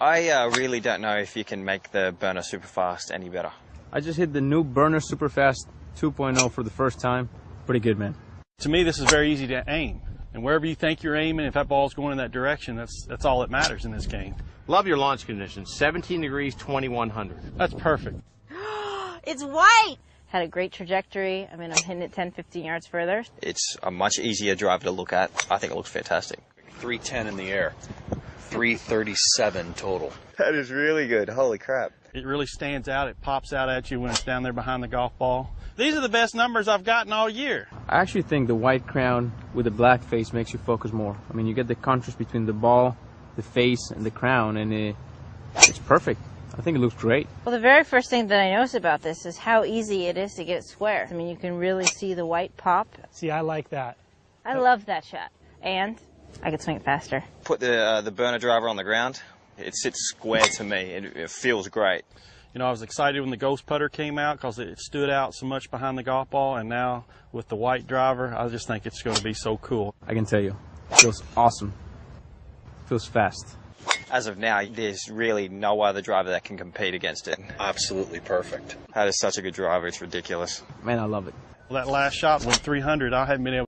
I really don't know if you can make the Burner Superfast any better. I just hit the new Burner Superfast 2.0 for the first time. Pretty good, man. To me, this is very easy to aim. And wherever you think you're aiming, if that ball's going in that direction, that's all that matters in this game. Love your launch conditions. 17 degrees, 2100. That's perfect. It's white! Had a great trajectory. I mean, I'm hitting it 10, 15 yards further. It's a much easier driver to look at. I think it looks fantastic. 310 in the air, 337 total. That is really good. Holy crap. It really stands out. It pops out at you when it's down there behind the golf ball. These are the best numbers I've gotten all year. I actually think the white crown with the black face makes you focus more. I mean, you get the contrast between the ball, the face, and the crown, and it's perfect. I think it looks great. Well, the very first thing that I noticed about this is how easy it is to get it square. I mean, you can really see the white pop. See, I like that. I love that shot. And I could swing it faster. Put the Burner driver on the ground. It sits square to me. It feels great. You know, I was excited when the Ghost Putter came out because it stood out so much behind the golf ball, and now with the white driver, I just think it's going to be so cool. I can tell you, it feels awesome. It feels fast. As of now, there's really no other driver that can compete against it. Absolutely perfect. That is such a good driver, it's ridiculous. Man, I love it. Well, that last shot went 300. I haven't been able